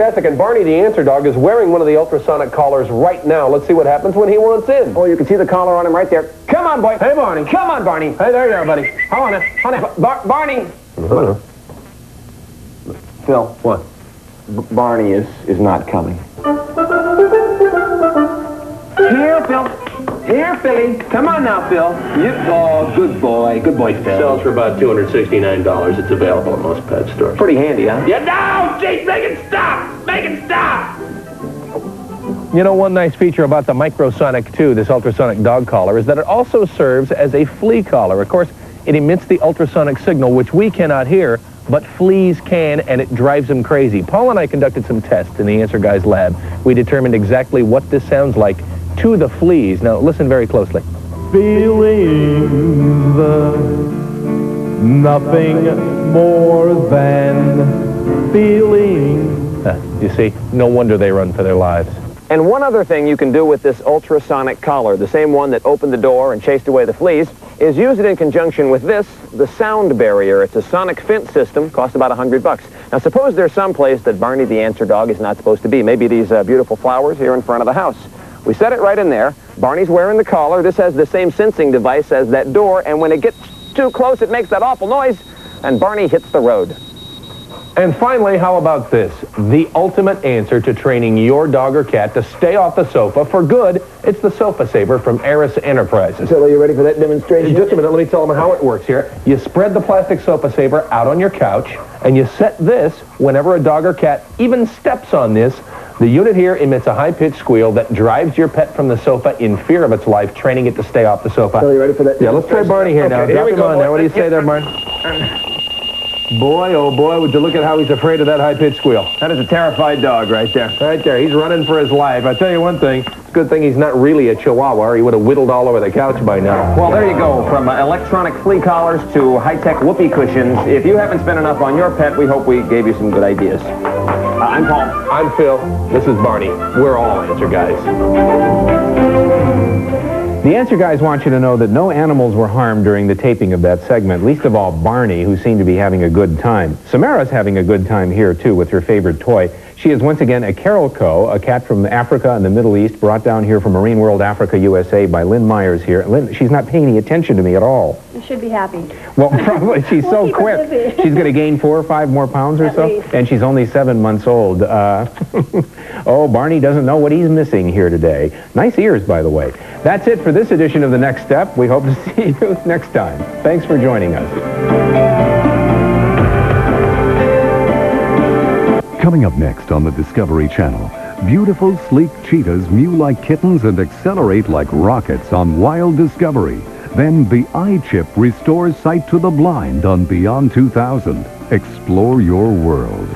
fantastic. And Barney the Answer Dog is wearing one of the ultrasonic collars right now. Let's see what happens when he wants in. Oh, you can see the collar on him right there. Come on, boy. Hey, Barney. Come on, Barney. Hey, there you are, buddy. Hold on. Barney. Phil. What? Barney is not coming. Here, Phil. Here, Philly. Come on now, Phil. Oh, good boy. Good boy, Phil. Sells for about $269. It's available at most pet stores. Pretty handy, huh? Yeah, no! Jeez, make it stop! Make it stop! You know, one nice feature about the Microsonic 2, this ultrasonic dog collar, is that it also serves as a flea collar. Of course, it emits the ultrasonic signal, which we cannot hear, but fleas can, and it drives them crazy. Paul and I conducted some tests in the Answer Guy's lab. We determined exactly what this sounds like to the fleas. Now, listen very closly. Feelings, nothing more than feelings. You see, no wonder they run for their lives. And one other thing you can do with this ultrasonic collar, the same one that opened the door and chased away the fleas, is use it in conjunction with this, the sound barrier. It's a sonic fence system, costs about $100. Now, suppose there's some place that Barney the Answer Dog is not supposed to be. Maybe these beautiful flowers here in front of the house. We set it right in there. Barney's wearing the collar. This has the same sensing device as that door, and when it gets too close, it makes that awful noise, and Barney hits the road. And finally, how about this? The ultimate answer to training your dog or cat to stay off the sofa for good. It's the Sofa Saver from Aris Enterprises. So, are you ready for that demonstration? Just a minute, let me tell them how it works here. You spread the plastic Sofa Saver out on your couch, and you set this whenever a dog or cat even steps on this. The unit here emits a high-pitched squeal that drives your pet from the sofa in fear of its life, training it to stay off the sofa. So, are you ready for that? Yeah, let's try Barney here now. Okay, Drop here we him go, on boy. there. What do you say there, Barney? Boy, oh boy, would you look at how he's afraid of that high-pitched squeal. That is a terrified dog right there. Right there, he's running for his life. I tell you one thing, it's a good thing he's not really a Chihuahua, or he would have whittled all over the couch by now. Well, there you go. From electronic flea collars to high-tech whoopee cushions. If you haven't spent enough on your pet, we hope we gave you some good ideas. I'm Paul. I'm Phil. This is Barney. We're all Answer Guys. The Answer Guys want you to know that no animals were harmed during the taping of that segment, least of all Barney, who seemed to be having a good time. Samara's having a good time here, too, with her favorite toy. She is once again a caracal, a cat from Africa and the Middle East, brought down here from Marine World Africa, USA, by Lynn Myers here. Lynn, she's not paying any attention to me at all. You should be happy. Well, probably. She's We'll so keep her quick. busy. She's going to gain 4 or 5 more pounds or At so. least. And she's only 7 months old. Oh, Barney doesn't know what he's missing here today. Nice ears, by the way. That's it for this edition of The Next Step. We hope to see you next time. Thanks for joining us. Coming up next on the Discovery Channel, beautiful, sleek cheetahs mew like kittens and accelerate like rockets on Wild Discovery. Then the eye chip restores sight to the blind on Beyond 2000. Explore your world.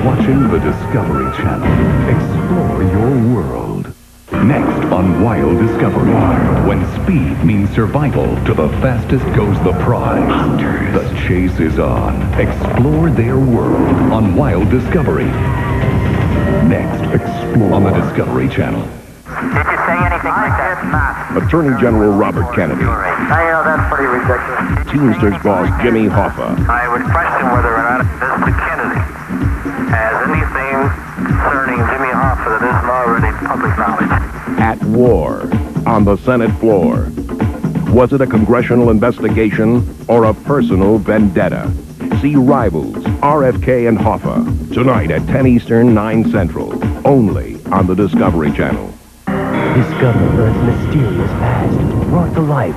Watching the Discovery Channel. Explore your world. Next on Wild Discovery. When speed means survival, to the fastest goes the prize. Hunters. The chase is on. Explore their world on Wild Discovery. Next, explore on the Discovery Channel. Did you say anything like that? Not. Attorney General Robert Kennedy. I know that's pretty ridiculous. Teamsters boss Jimmy Hoffa. I would question whether or not Mr. Kennedy has anything concerning Jimmy Hoffa that isn't already public knowledge. At war on the Senate floor. Was it a congressional investigation or a personal vendetta? See Rivals, RFK and Hoffa tonight at 10 Eastern, 9 Central, only on the Discovery Channel. Discover Earth's mysterious past, brought to life.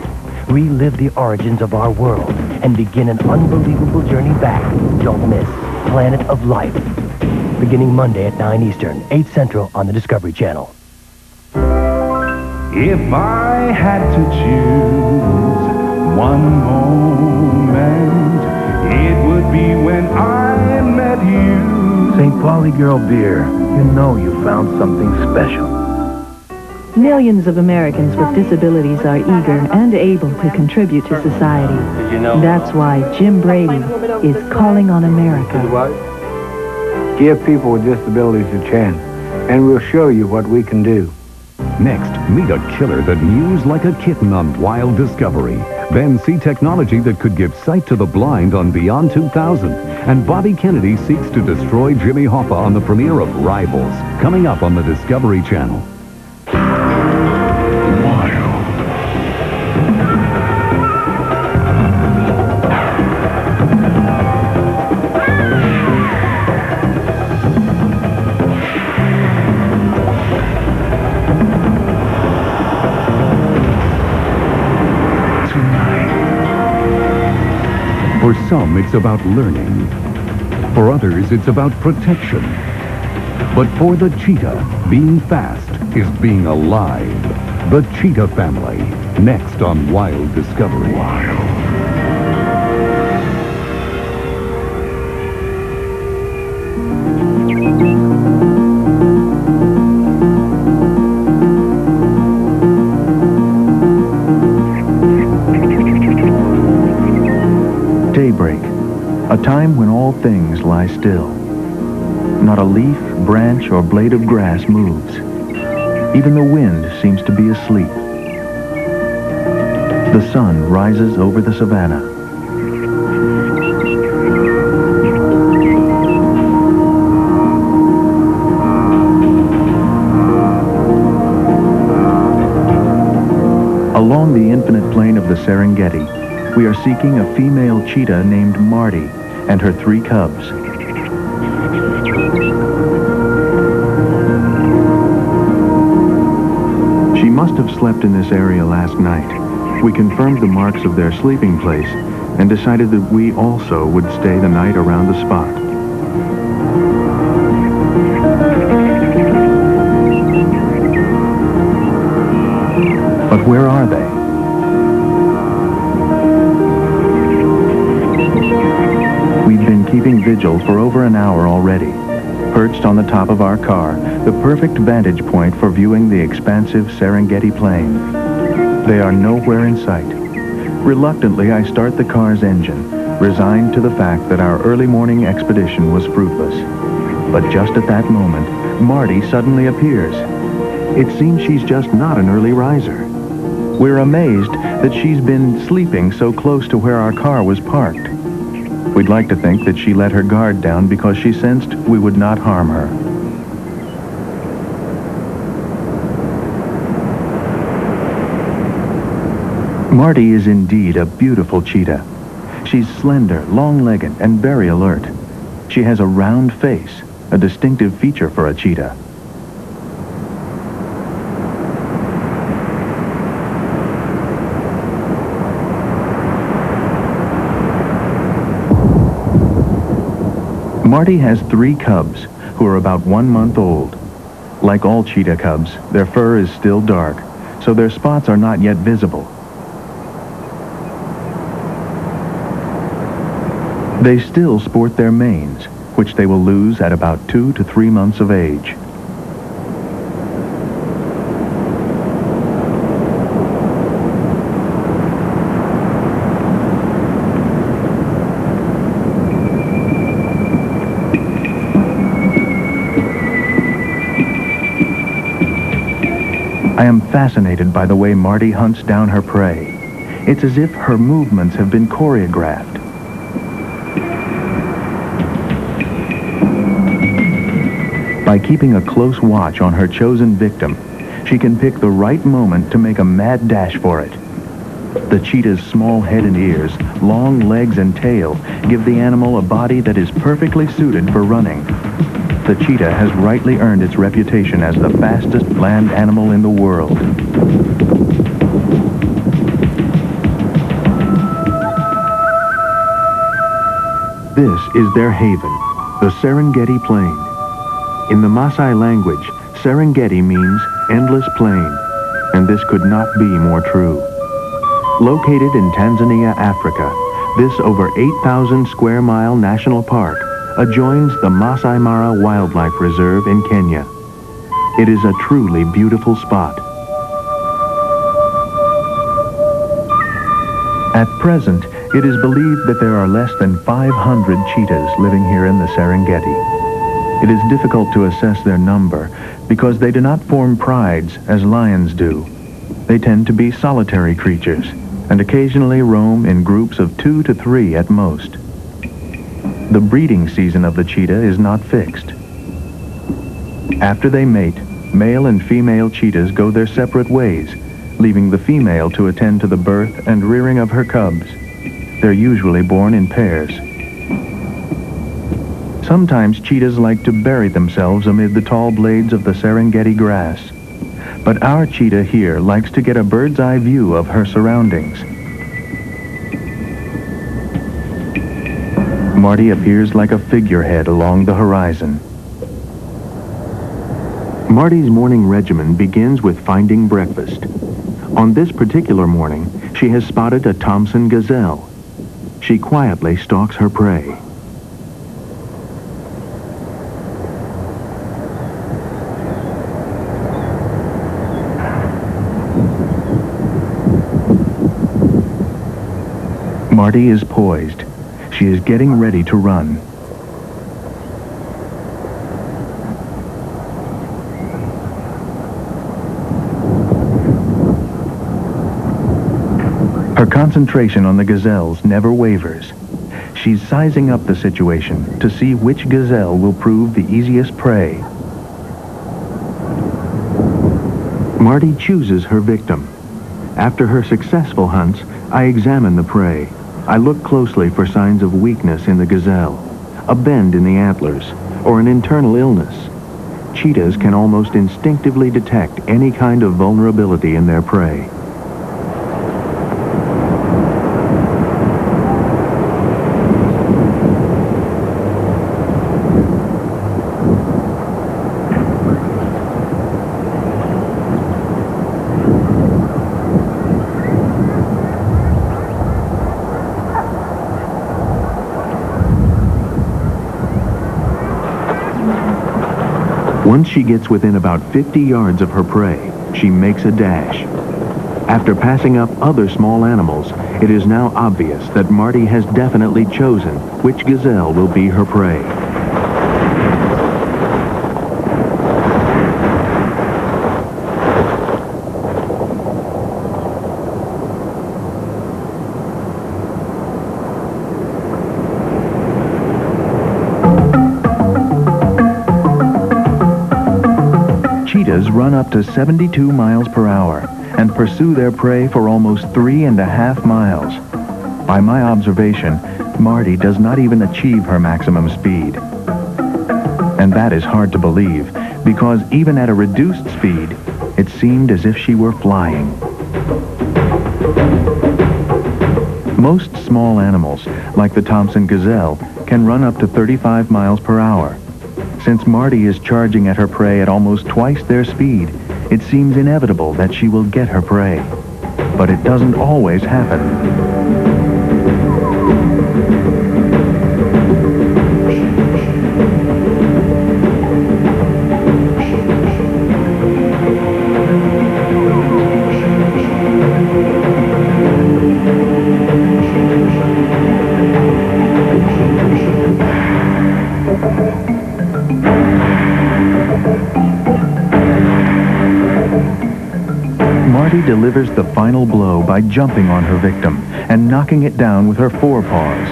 Relive the origins of our world and begin an unbelievable journey back. Don't miss Planet of Life. Beginning Monday at 9 Eastern, 8 Central on the Discovery Channel. If I had to choose one moment, it would be when I met you. St. Pauli Girl Beer, you know you found something special. Millions of Americans with disabilities are eager and able to contribute to society. That's why Jim Brady is calling on America. Give people with disabilities a chance, and we'll show you what we can do. Next, meet a killer that mews like a kitten on Wild Discovery. Then see technology that could give sight to the blind on Beyond 2000. And Bobby Kennedy seeks to destroy Jimmy Hoffa on the premiere of Rivals, coming up on the Discovery Channel. For some, it's about learning. For others, it's about protection. But for the cheetah, being fast is being alive. The Cheetah family, next on Wild Discovery. Daybreak, a time when all things lie still. Not a leaf, branch, or blade of grass moves. Even the wind seems to be asleep. The sun rises over the savannah. Along the infinite plain of the Serengeti, we are seeking a female cheetah named Marty and her 3 cubs. She must have slept in this area last night. We confirmed the marks of their sleeping place and decided that we also would stay the night around the spot. But where are they? We've been keeping vigil for over an hour already, perched on the top of our car, the perfect vantage point for viewing the expansive Serengeti plain. They are nowhere in sight. Reluctantly, I start the car's engine, resigned to the fact that our early morning expedition was fruitless. But just at that moment, Marty suddenly appears. It seems she's just not an early riser. We're amazed that she's been sleeping so close to where our car was parked. We'd like to think that she let her guard down because she sensed we would not harm her. Marty is indeed a beautiful cheetah. She's slender, long-legged, and very alert. She has a round face, a distinctive feature for a cheetah. Marty has 3 cubs, who are about 1 month old. Like all cheetah cubs, their fur is still dark, so their spots are not yet visible. They still sport their manes, which they will lose at about 2 to 3 months of age. I am fascinated by the way Marty hunts down her prey. It's as if her movements have been choreographed. By keeping a close watch on her chosen victim, she can pick the right moment to make a mad dash for it. The cheetah's small head and ears, long legs and tail give the animal a body that is perfectly suited for running. The cheetah has rightly earned its reputation as the fastest land animal in the world. This is their haven, the Serengeti Plain. In the Maasai language, Serengeti means endless plain, and this could not be more true. Located in Tanzania, Africa, this over 8,000 square mile national park adjoins the Masai Mara Wildlife Reserve in Kenya. It is a truly beautiful spot. At present, it is believed that there are less than 500 cheetahs living here in the Serengeti. It is difficult to assess their number because they do not form prides as lions do. They tend to be solitary creatures and occasionally roam in groups of 2 to 3 at most. The breeding season of the cheetah is not fixed. After they mate, male and female cheetahs go their separate ways, leaving the female to attend to the birth and rearing of her cubs. They're usually born in pairs. Sometimes cheetahs like to bury themselves amid the tall blades of the Serengeti grass. But our cheetah here likes to get a bird's eye view of her surroundings. Marty appears like a figurehead along the horizon. Marty's morning regimen begins with finding breakfast. On this particular morning, she has spotted a Thompson gazelle. She quietly stalks her prey. Marty is poised. She is getting ready to run. Her concentration on the gazelles never wavers. She's sizing up the situation to see which gazelle will prove the easiest prey. Marty chooses her victim. After her successful hunts, I examine the prey. I look closely for signs of weakness in the gazelle, a bend in the antlers, or an internal illness. Cheetahs can almost instinctively detect any kind of vulnerability in their prey. Once she gets within about 50 yards of her prey, she makes a dash. After passing up other small animals, it is now obvious that Marty has definitely chosen which gazelle will be her prey. Cheetahs run up to 72 miles per hour and pursue their prey for almost 3.5 miles. By my observation, Marty does not even achieve her maximum speed. And that is hard to believe, because even at a reduced speed, it seemed as if she were flying. Most small animals, like the Thompson gazelle, can run up to 35 miles per hour. Since Marty is charging at her prey at almost twice their speed, it seems inevitable that she will get her prey. But it doesn't always happen. Marty delivers the final blow by jumping on her victim and knocking it down with her forepaws.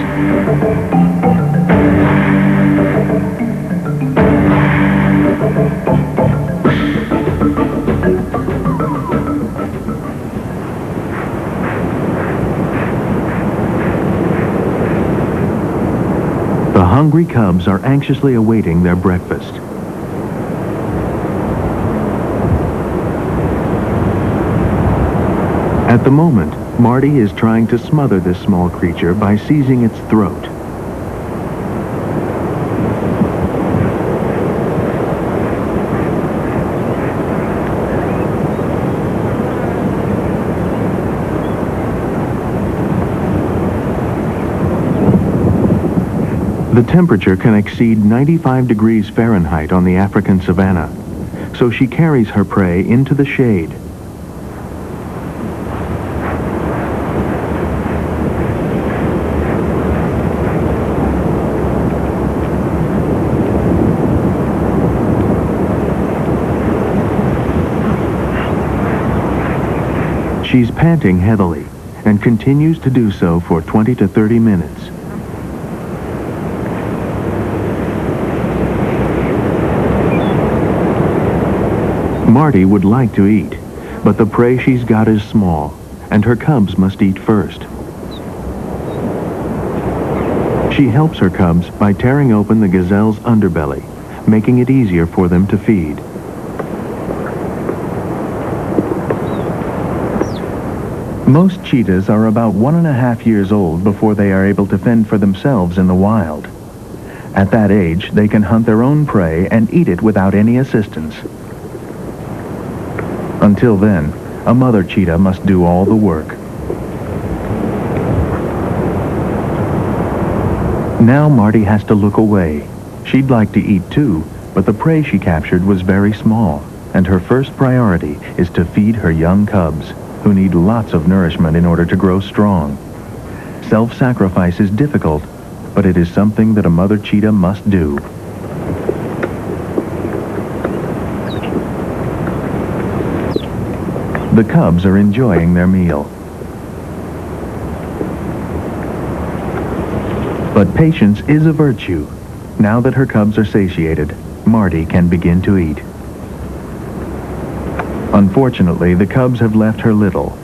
The hungry cubs are anxiously awaiting their breakfast. At the moment, Marty is trying to smother this small creature by seizing its throat. The temperature can exceed 95 degrees Fahrenheit on the African savanna, so she carries her prey into the shade. She's panting heavily and continues to do so for 20 to 30 minutes. Marty would like to eat, but the prey she's got is small, and her cubs must eat first. She helps her cubs by tearing open the gazelle's underbelly, making it easier for them to feed. Most cheetahs are about 1.5 years old before they are able to fend for themselves in the wild. At that age, they can hunt their own prey and eat it without any assistance. Until then, a mother cheetah must do all the work. Now Marty has to look away. She'd like to eat too, but the prey she captured was very small, and her first priority is to feed her young cubs, who need lots of nourishment in order to grow strong. Self-sacrifice is difficult, but it is something that a mother cheetah must do. The cubs are enjoying their meal. But patience is a virtue. Now that her cubs are satiated, Marty can begin to eat. Unfortunately, the cubs have left her little.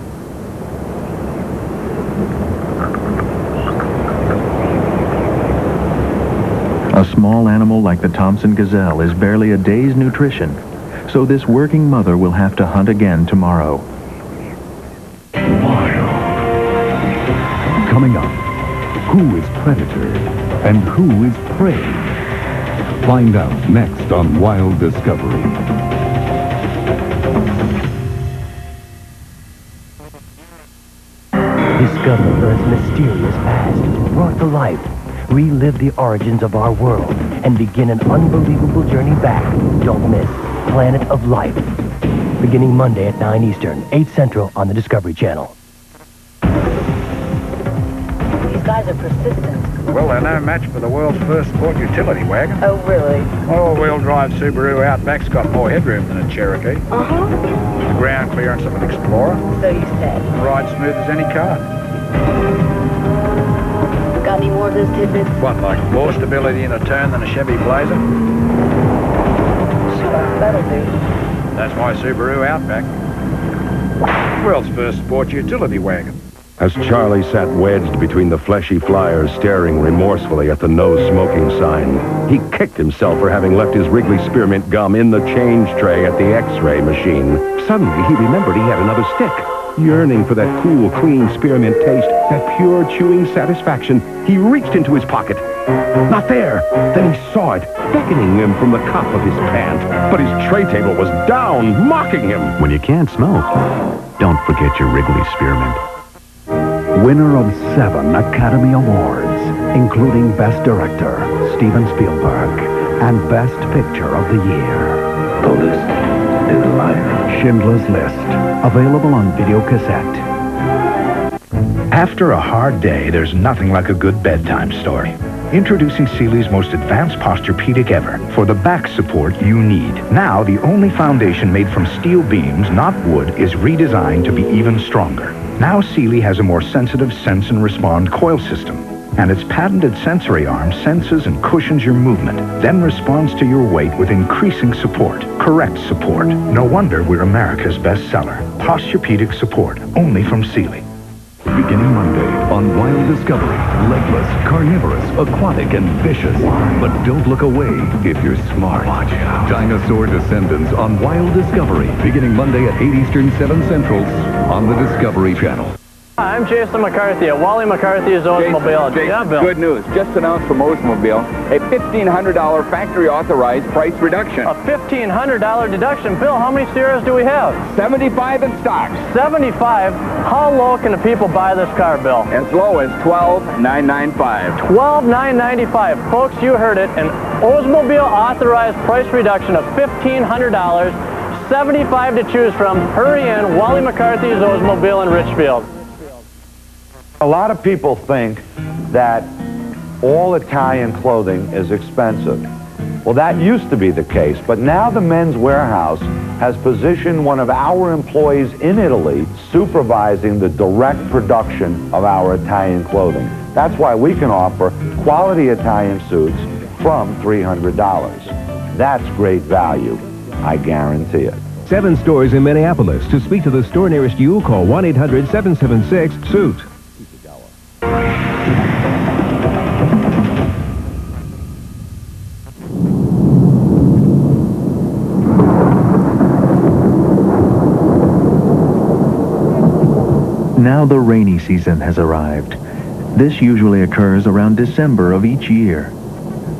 A small animal like the Thompson gazelle is barely a day's nutrition, so this working mother will have to hunt again tomorrow. Wild. Coming up, who is predator and who is prey? Find out next on Wild Discovery. Discover Earth's mysterious past, brought to life, relive the origins of our world, and begin an unbelievable journey back. Don't miss Planet of Life, beginning Monday at 9 Eastern, 8 Central on the Discovery Channel. These guys are persistent. Well, they're no match for the world's first sport utility wagon. Oh, really? All-wheel drive Subaru Outback's got more headroom than a Cherokee. Uh-huh. The ground clearance of an Explorer. So you said. Ride smooth as any car. Got any more of those tidbits? What, like more stability in a turn than a Chevy Blazer? Sure, that'll do. That's my Subaru Outback. World's first sport utility wagon. As Charlie sat wedged between the fleshy flyers, staring remorsefully at the no smoking sign, he kicked himself for having left his Wrigley Spearmint gum in the change tray at the X-ray machine. Suddenly, he remembered he had another stick. Yearning for that cool, clean spearmint taste, that pure chewing satisfaction, he reached into his pocket. Not there! Then he saw it, beckoning him from the cuff of his pant. But his tray table was down, mocking him. When you can't smoke, don't forget your Wrigley Spearmint. Winner of 7 Academy Awards, including Best Director, Steven Spielberg, and Best Picture of the Year. The list is life. Schindler's List, available on video cassette. After a hard day, there's nothing like a good bedtime story. Introducing Sealy's most advanced Posturepedic ever for the back support you need. Now, the only foundation made from steel beams, not wood, is redesigned to be even stronger. Now Sealy has a more sensitive sense and respond coil system, and its patented sensory arm senses and cushions your movement, then responds to your weight with increasing support, correct support. No wonder we're America's bestseller. Posturepedic support, only from Sealy. Beginning Monday on Wild Discovery. Legless, carnivorous, aquatic, and vicious. But don't look away if you're smart. Watch out. Dinosaur Descendants on Wild Discovery. Beginning Monday at 8 Eastern, 7 Central on the Discovery Channel. Hi, I'm Jason McCarthy at Wally McCarthy's Oldsmobile. Jason, Yeah, Bill. good news. Just announced from Oldsmobile a $1,500 factory-authorized price reduction. A $1,500 deduction. Bill, how many stereos do we have? 75 in stock. 75? How low can the people buy this car, Bill? As low as $12,995. $12,995. Folks, you heard it. An Oldsmobile authorized price reduction of $1,500. 75 to choose from. Hurry in. Wally McCarthy's Oldsmobile in Richfield. A lot of people think that all Italian clothing is expensive. Well, that used to be the case, but now the Men's Warehouse has positioned one of our employees in Italy supervising the direct production of our Italian clothing. That's why we can offer quality Italian suits from $300. That's great value, I guarantee it. 7 stores in Minneapolis. To speak to the store nearest you, call 1-800-776-SUIT. Now the rainy season has arrived. This usually occurs around December of each year.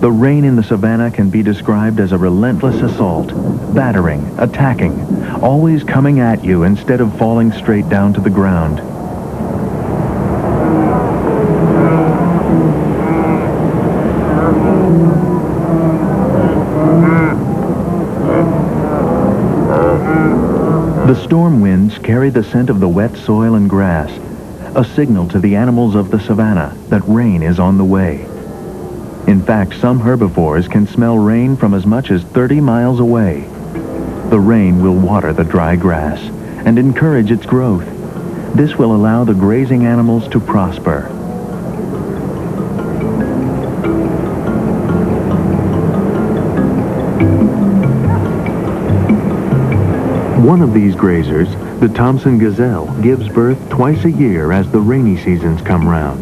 The rain in the savannah can be described as a relentless assault, battering, attacking, always coming at you instead of falling straight down to the ground. The storm winds carry the scent of the wet soil and grass, a signal to the animals of the savannah that rain is on the way. In fact, some herbivores can smell rain from as much as 30 miles away. The rain will water the dry grass and encourage its growth. This will allow the grazing animals to prosper. One of these grazers, the Thompson gazelle, gives birth twice a year as the rainy seasons come round.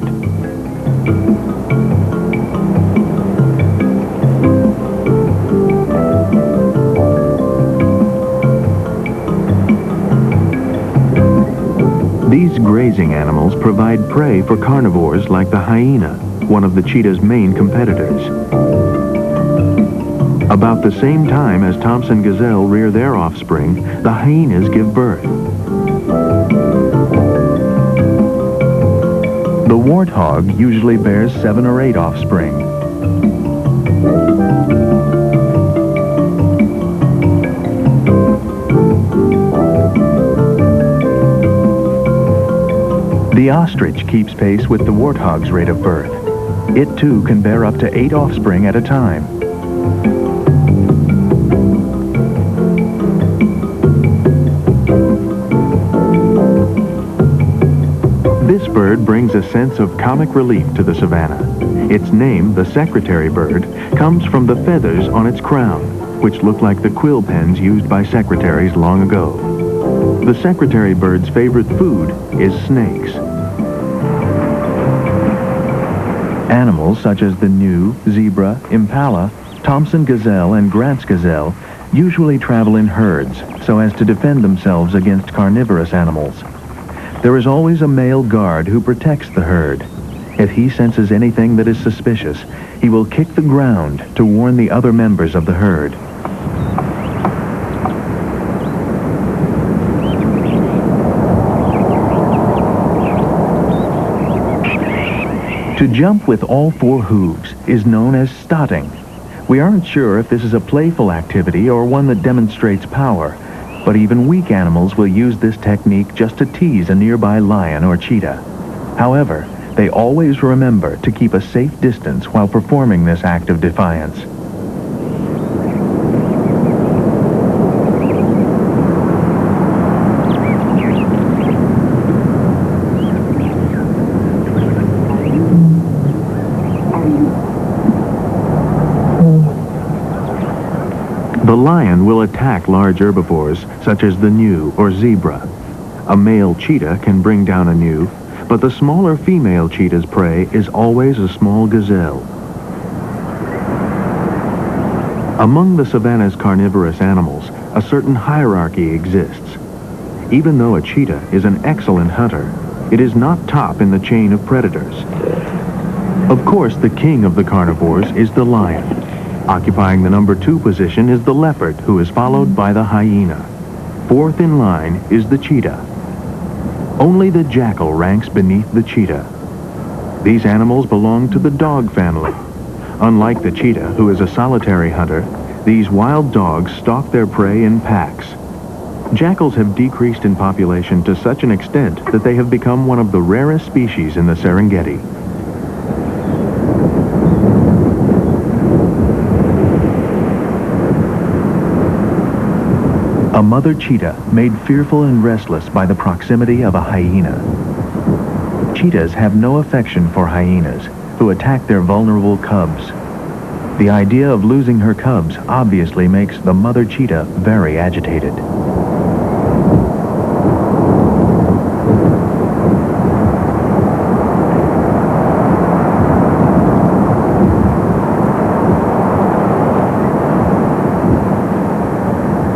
These grazing animals provide prey for carnivores like the hyena, one of the cheetah's main competitors. About the same time as Thompson gazelle rear their offspring, the hyenas give birth. The warthog usually bears 7 or 8 offspring. The ostrich keeps pace with the warthog's rate of birth. It too can bear up to 8 offspring at a time. This bird brings a sense of comic relief to the savannah. Its name, the secretary bird, comes from the feathers on its crown, which look like the quill pens used by secretaries long ago. The secretary bird's favorite food is snakes. Animals such as the gnu, zebra, impala, Thompson gazelle, and Grant's gazelle usually travel in herds so as to defend themselves against carnivorous animals. There is always a male guard who protects the herd. If he senses anything that is suspicious, he will kick the ground to warn the other members of the herd. To jump with all 4 hooves is known as stotting. We aren't sure if this is a playful activity or one that demonstrates power, but even weak animals will use this technique just to tease a nearby lion or cheetah. However, they always remember to keep a safe distance while performing this act of defiance. The lion will attack large herbivores, such as the gnu or zebra. A male cheetah can bring down a gnu, but the smaller female cheetah's prey is always a small gazelle. Among the savannah's carnivorous animals, a certain hierarchy exists. Even though a cheetah is an excellent hunter, It is not top in the chain of predators. Of course, the king of the carnivores is the lion. Occupying the number 2 position is the leopard, who is followed by the hyena. Fourth in line is the cheetah. Only the jackal ranks beneath the cheetah. These animals belong to the dog family. Unlike the cheetah, who is a solitary hunter, these wild dogs stalk their prey in packs. Jackals have decreased in population to such an extent that they have become one of the rarest species in the Serengeti. A mother cheetah made fearful and restless by the proximity of a hyena. Cheetahs have no affection for hyenas, who attack their vulnerable cubs. The idea of losing her cubs obviously makes the mother cheetah very agitated.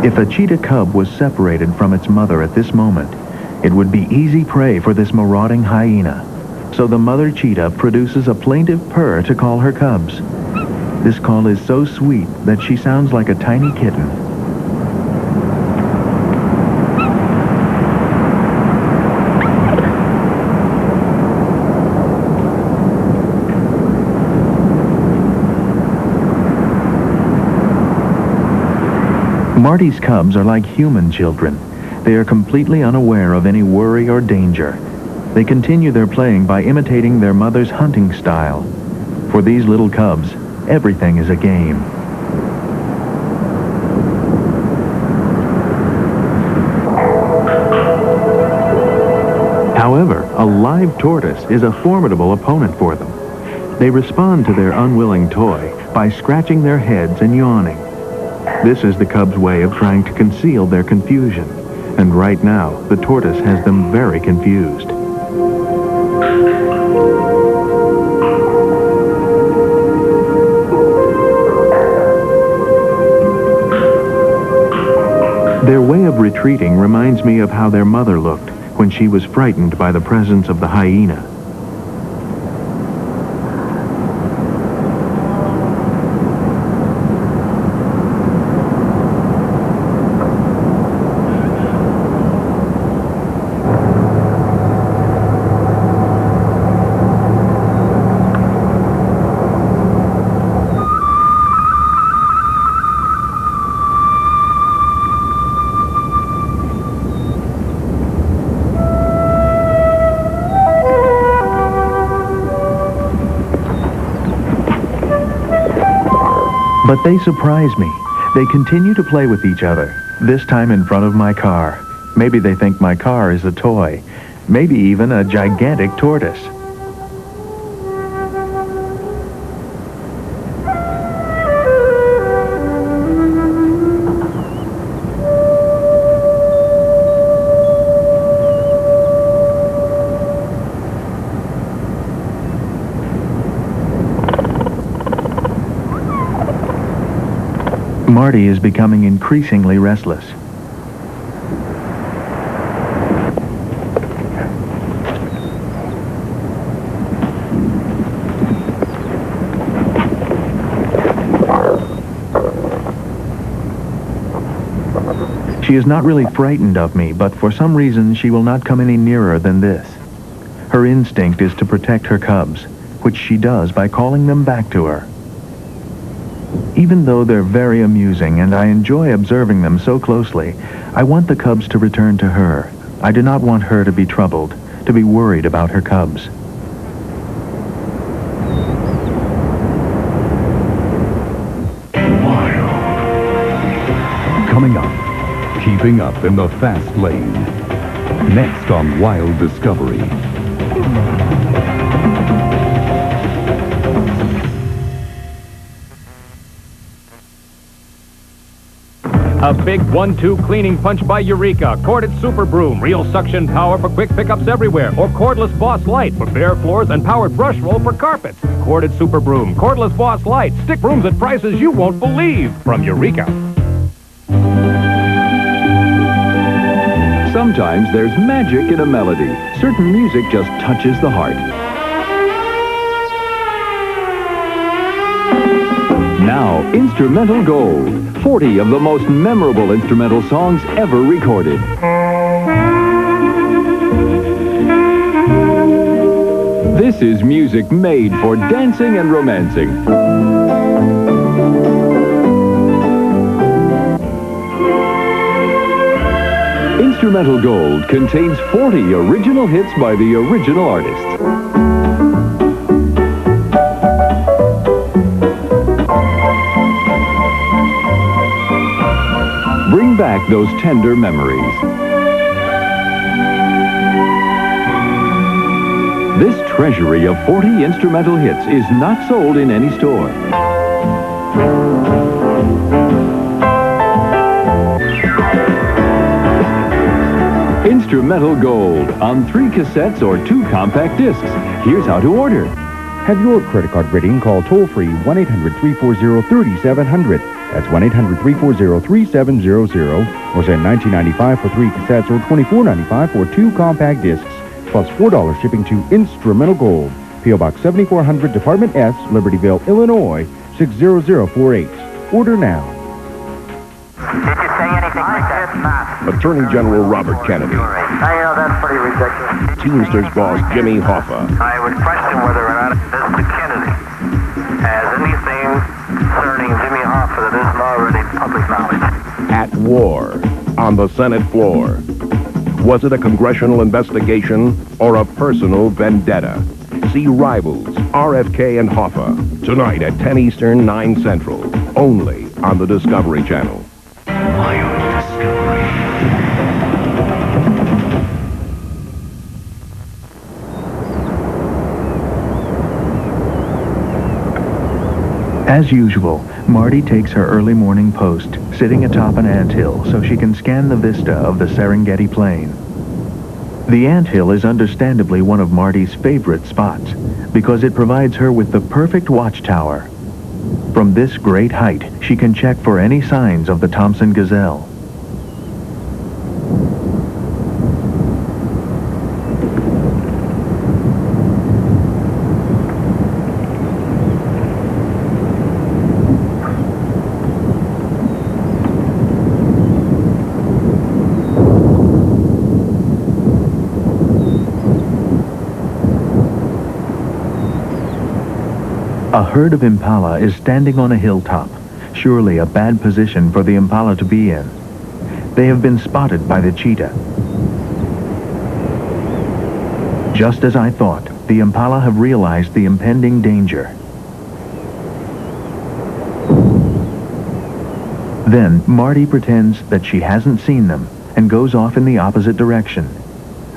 If a cheetah cub was separated from its mother at this moment, it would be easy prey for this marauding hyena. So the mother cheetah produces a plaintive purr to call her cubs. This call is so sweet that she sounds like a tiny kitten. Marty's cubs are like human children. They are completely unaware of any worry or danger. They continue their playing by imitating their mother's hunting style. For these little cubs, everything is a game. However, a live tortoise is a formidable opponent for them. They respond to their unwilling toy by scratching their heads and yawning. This is the cubs' way of trying to conceal their confusion, and right now, the tortoise has them very confused. Their way of retreating reminds me of how their mother looked when she was frightened by the presence of the hyena. But they surprise me. They continue to play with each other, this time in front of my car. Maybe they think my car is a toy, maybe even a gigantic tortoise. Marty is becoming increasingly restless. She is not really frightened of me, but for some reason she will not come any nearer than this. Her instinct is to protect her cubs, which she does by calling them back to her. Even though they're very amusing and I enjoy observing them so closely, I want the cubs to return to her. I do not want her to be troubled, to be worried about her cubs. Wild. Coming up, keeping up in the fast lane. Next on Wild Discovery. A big 1-2 cleaning punch by Eureka. Corded Super Broom. Real suction power for quick pickups everywhere. Or cordless Boss Light for bare floors and powered brush roll for carpets. Corded Super Broom. Cordless Boss Light. Stick brooms at prices you won't believe. From Eureka. Sometimes Sometimes there's magic in a melody. Certain music just touches the heart. Now, Instrumental Gold. 40 of the most memorable instrumental songs ever recorded. This is music made for dancing and romancing. Instrumental Gold contains 40 original hits by the original artists. Bring back those tender memories. This treasury of 40 instrumental hits is not sold in any store. Instrumental Gold on 3 cassettes or 2 compact discs. Here's how to order. Have your credit card ready and call toll-free 1-800-340-3700. That's 1-800-340-3700. Or send $19.95 for 3 cassettes or $24.95 for 2 compact discs. Plus $4 shipping to Instrumental Gold. P.O. Box 7400, Department S, Libertyville, Illinois, 60048. Order now. Did you say anything like that? Attorney General Robert Kennedy. I know that's pretty ridiculous. Teamsters boss Jimmy Hoffa. I would question whether or not Mr. Kennedy has anything concerning Jimmy Hoffa that isn't already public knowledge. At war on the Senate floor. Was it a congressional investigation or a personal vendetta? See Rivals, RFK and Hoffa, tonight at 10 Eastern, 9 Central, only on the Discovery Channel. Wild Discovery. As usual, Marty takes her early morning post, sitting atop an anthill so she can scan the vista of the Serengeti Plain. The anthill is understandably one of Marty's favorite spots because it provides her with the perfect watchtower. From this great height, she can check for any signs of the Thompson gazelle. A herd of impala is standing on a hilltop, surely a bad position for the impala to be in. They have been spotted by the cheetah. Just as I thought, the impala have realized the impending danger. Then Marty pretends that she hasn't seen them and goes off in the opposite direction.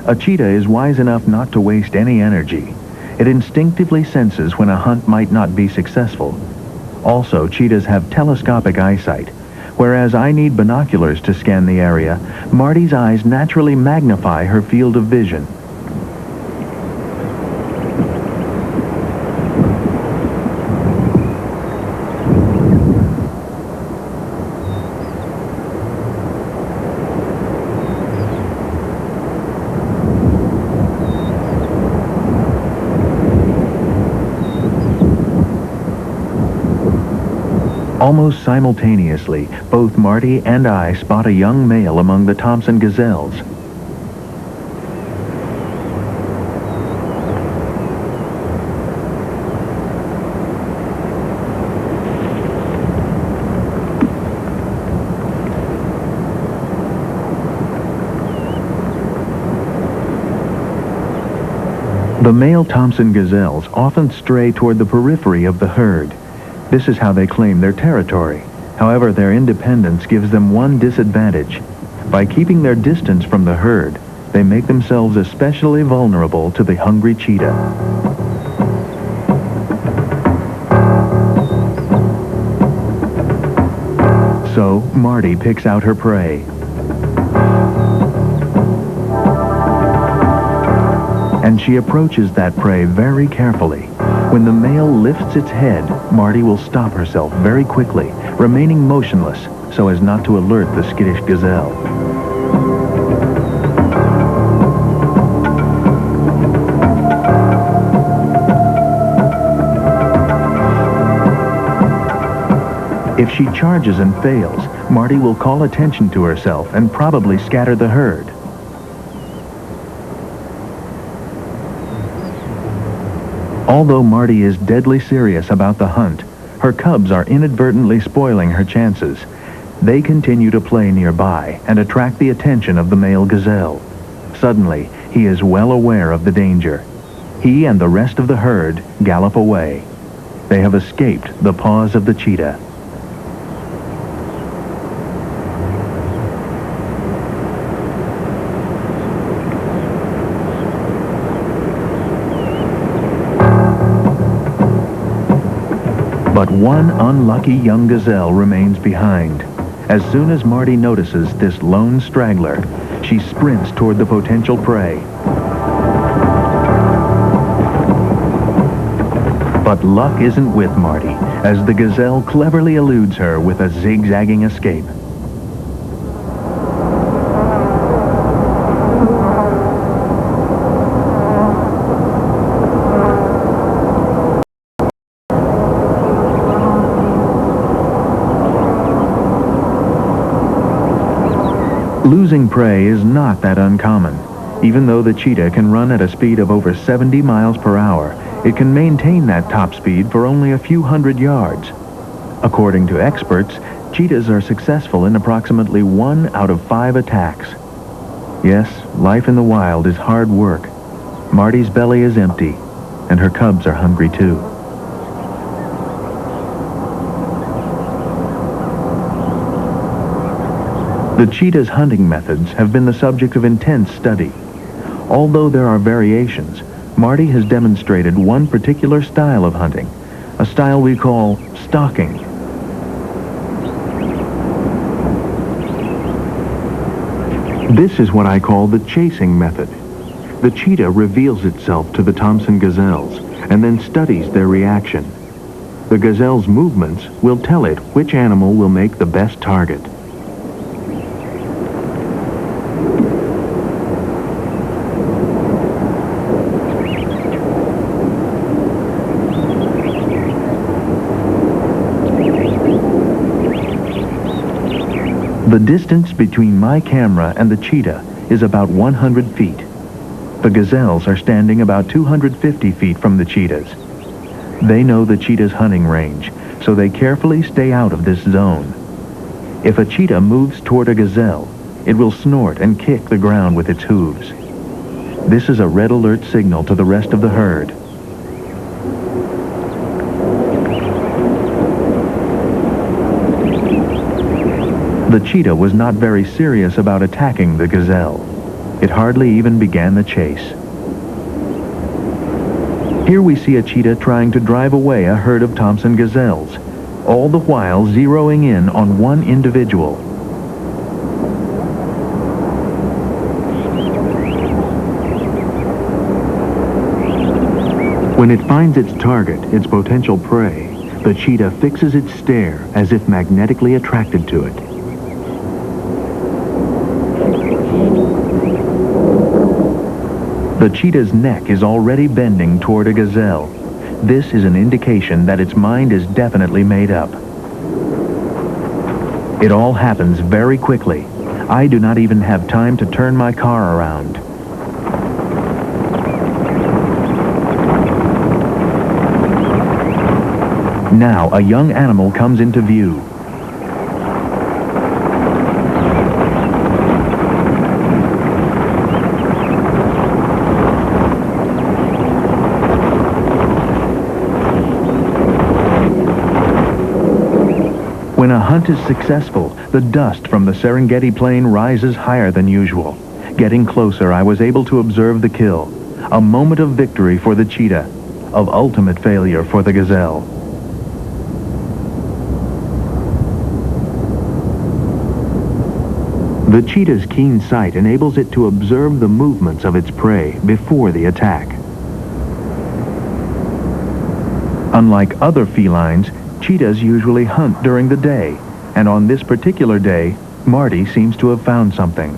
A cheetah is wise enough not to waste any energy. It instinctively senses when a hunt might not be successful. Also, cheetahs have telescopic eyesight. Whereas I need binoculars to scan the area, Marty's eyes naturally magnify her field of vision. Almost simultaneously, both Marty and I spot a young male among the Thompson gazelles. The male Thompson gazelles often stray toward the periphery of the herd. This is how they claim their territory. However, their independence gives them one disadvantage. By keeping their distance from the herd, they make themselves especially vulnerable to the hungry cheetah. So, Marty picks out her prey. And she approaches that prey very carefully. When the male lifts its head, Marty will stop herself very quickly, remaining motionless so as not to alert the skittish gazelle. If she charges and fails, Marty will call attention to herself and probably scatter the herd. Although Marty is deadly serious about the hunt, her cubs are inadvertently spoiling her chances. They continue to play nearby and attract the attention of the male gazelle. Suddenly, he is well aware of the danger. He and the rest of the herd gallop away. They have escaped the paws of the cheetah. But one unlucky young gazelle remains behind. As soon as Marty notices this lone straggler, she sprints toward the potential prey. But luck isn't with Marty, as the gazelle cleverly eludes her with a zigzagging escape. Losing prey is not that uncommon. Even though the cheetah can run at a speed of over 70 miles per hour, it can maintain that top speed for only a few hundred yards. According to experts, cheetahs are successful in approximately 1 out of 5 attacks. Yes, life in the wild is hard work. Marty's belly is empty, and her cubs are hungry too. The cheetah's hunting methods have been the subject of intense study. Although there are variations, Marty has demonstrated one particular style of hunting, a style we call stalking. This is what I call the chasing method. The cheetah reveals itself to the Thompson gazelles and then studies their reaction. The gazelle's movements will tell it which animal will make the best target. The distance between my camera and the cheetah is about 100 feet. The gazelles are standing about 250 feet from the cheetahs. They know the cheetah's hunting range, so they carefully stay out of this zone. If a cheetah moves toward a gazelle, it will snort and kick the ground with its hooves. This is a red alert signal to the rest of the herd. The cheetah was not very serious about attacking the gazelle. It hardly even began the chase. Here we see a cheetah trying to drive away a herd of Thompson gazelles, all the while zeroing in on one individual. When it finds its target, its potential prey, the cheetah fixes its stare as if magnetically attracted to it. The cheetah's neck is already bending toward a gazelle. This is an indication that its mind is definitely made up. It all happens very quickly. I do not even have time to turn my car around. Now a young animal comes into view. When a hunt is successful, the dust from the Serengeti plain rises higher than usual. Getting closer, I was able to observe the kill. A moment of victory for the cheetah, of ultimate failure for the gazelle. The cheetah's keen sight enables it to observe the movements of its prey before the attack. Unlike other felines, cheetahs usually hunt during the day, and on this particular day, Marty seems to have found something.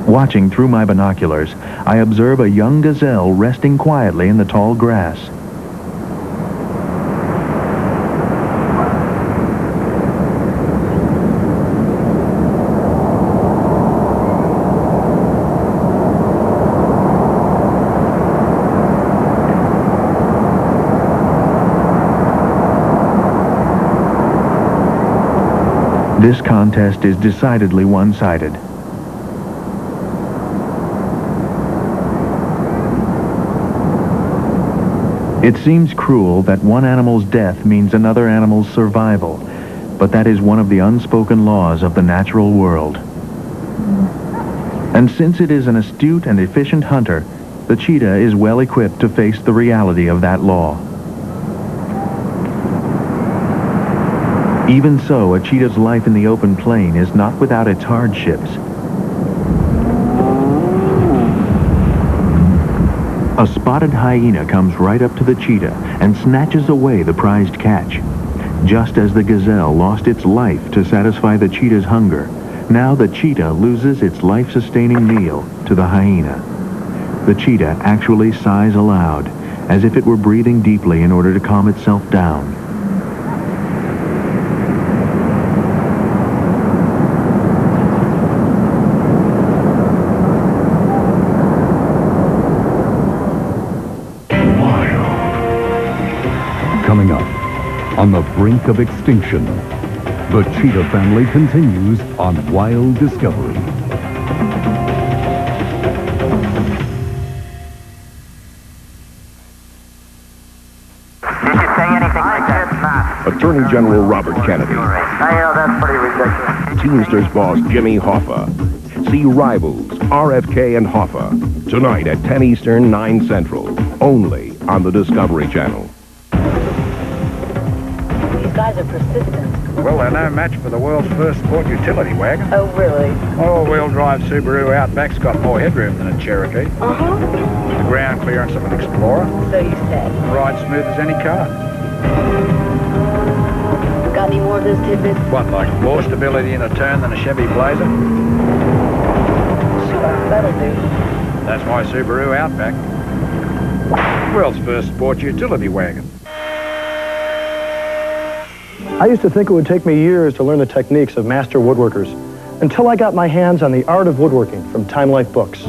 Watching through my binoculars, I observe a young gazelle resting quietly in the tall grass. This contest is decidedly one-sided. It seems cruel that one animal's death means another animal's survival, but that is one of the unspoken laws of the natural world. And since it is an astute and efficient hunter, the cheetah is well equipped to face the reality of that law. Even so, a cheetah's life in the open plain is not without its hardships. A spotted hyena comes right up to the cheetah and snatches away the prized catch. Just as the gazelle lost its life to satisfy the cheetah's hunger, now the cheetah loses its life-sustaining meal to the hyena. The cheetah actually sighs aloud, as if it were breathing deeply in order to calm itself down. Coming up, on the brink of extinction, the cheetah family continues on Wild Discovery. Did you say anything like that? Attorney General Robert Kennedy. I know that's pretty ridiculous. Teamsters boss Jimmy Hoffa. See Rivals, RFK and Hoffa. Tonight at 10 Eastern, 9 Central. Only on the Discovery Channel. These guys are persistent. Well, they're no match for the world's first sport utility wagon. Oh, really? All-wheel drive Subaru Outback's got more headroom than a Cherokee. Uh-huh. The ground clearance of an Explorer. So you said. Ride smooth as any car. Got any more of those tidbits? What, like more stability in a turn than a Chevy Blazer? Sure, that'll do. That's my Subaru Outback. World's first sport utility wagon. I used to think it would take me years to learn the techniques of master woodworkers, until I got my hands on The Art of Woodworking from Time Life Books.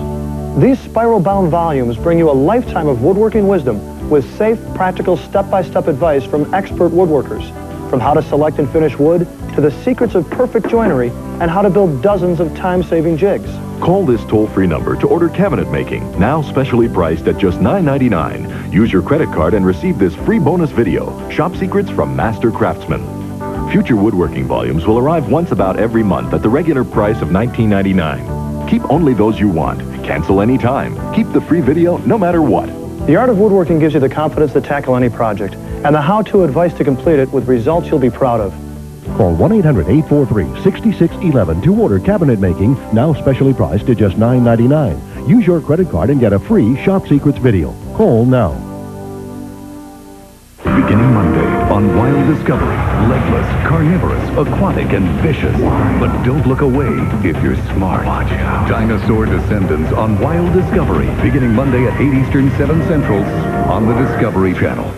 These spiral-bound volumes bring you a lifetime of woodworking wisdom with safe, practical, step-by-step advice from expert woodworkers, from how to select and finish wood to the secrets of perfect joinery and how to build dozens of time-saving jigs. Call this toll-free number to order cabinet making, now specially priced at just $9.99. Use your credit card and receive this free bonus video, Shop Secrets from Master Craftsmen. Future woodworking volumes will arrive once about every month at the regular price of $19.99. Keep only those you want. Cancel anytime. Keep the free video no matter what. The Art of Woodworking gives you the confidence to tackle any project and the how-to advice to complete it with results you'll be proud of. Call 1-800-843-6611 to order cabinet making, now specially priced at just $9.99. Use your credit card and get a free Shop Secrets video. Call now. Beginning Monday on Wild Discovery. Legless, carnivorous, aquatic, and vicious. But don't look away if you're smart. Watch out. Dinosaur Descendants on Wild Discovery. Beginning Monday at 8 Eastern, 7 Central on the Discovery Channel.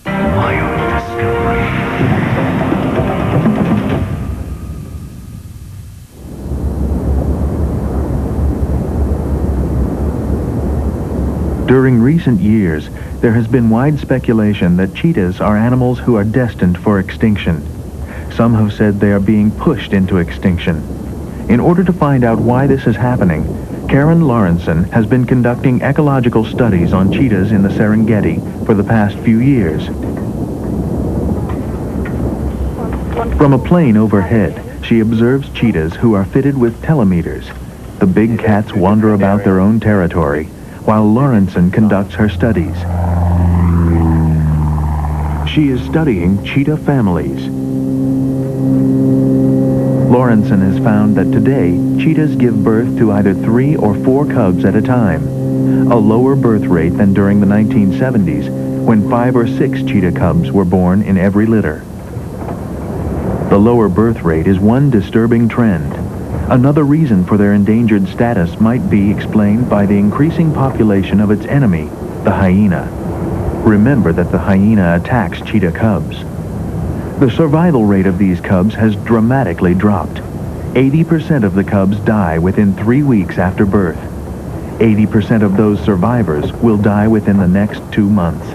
Wild Discovery. During recent years, there has been wide speculation that cheetahs are animals who are destined for extinction. Some have said they are being pushed into extinction. In order to find out why this is happening, Karen Lawrenson has been conducting ecological studies on cheetahs in the Serengeti for the past few years. From a plane overhead, she observes cheetahs who are fitted with telemeters. The big cats wander about their own territory, while Lawrenson conducts her studies. She is studying cheetah families. Lawrenson has found that today, cheetahs give birth to either 3 or 4 cubs at a time, a lower birth rate than during the 1970s, when 5 or 6 cheetah cubs were born in every litter. The lower birth rate is one disturbing trend. Another reason for their endangered status might be explained by the increasing population of its enemy, the hyena. Remember that the hyena attacks cheetah cubs. The survival rate of these cubs has dramatically dropped. 80% of the cubs die within 3 weeks after birth. 80% of those survivors will die within the next 2 months.